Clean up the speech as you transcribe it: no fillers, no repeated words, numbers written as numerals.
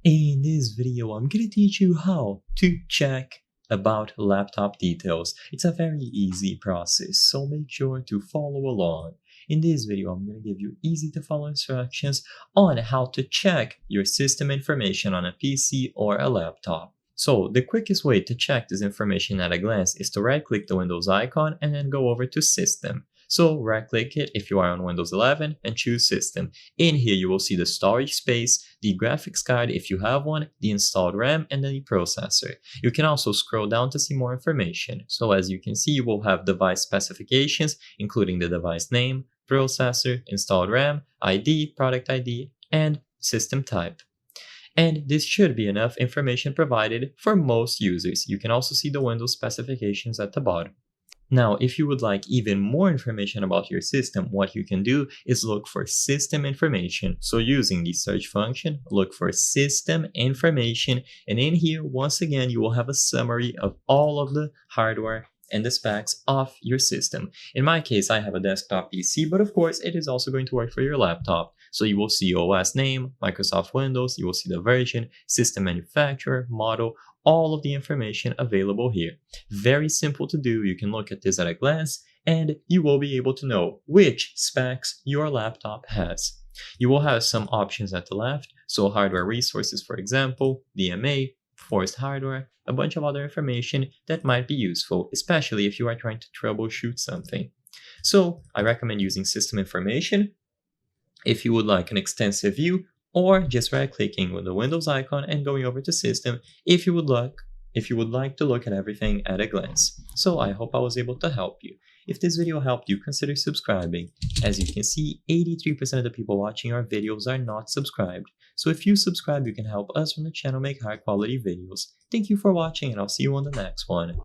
In this video, I'm gonna teach you how to check about laptop details. It's a very easy process, so make sure to follow along. In this video, I'm gonna give you easy to follow instructions on how to check your system information on a PC or a laptop. So the quickest way to check this information at a glance is to right-click the Windows icon and then go over to System. So right-click it if you are on Windows 11 and choose System. In here, you will see the storage space, the graphics card if you have one, the installed RAM, and then the processor. You can also scroll down to see more information. So as you can see, you will have device specifications, including the device name, processor, installed RAM, ID, product ID, and system type. And this should be enough information provided for most users. You can also see the Windows specifications at the bottom. Now, if you would like even more information about your system, what you can do is look for system information. So using the search function, look for system information. And in here, once again, you will have a summary of all of the hardware and the specs of your system. In my case, I have a desktop PC, but of course, it is also going to work for your laptop. So you will see OS name, Microsoft Windows, you will see the version, system manufacturer, model, all of the information available here. Very simple to do. You can look at this at a glance and you will be able to know which specs your laptop has. You will have some options at the left, so hardware resources, for example, DMA, forced hardware, a bunch of other information that might be useful, especially if you are trying to troubleshoot something. So I recommend using system information if you would like an extensive view, or just right-clicking with the Windows icon and going over to System if you would like to look at everything at a glance. So I hope I was able to help you. If this video helped you, consider subscribing. As you can see, 83% of the people watching our videos are not subscribed. So if you subscribe, you can help us from the channel make high quality videos. Thank you for watching and I'll see you on the next one.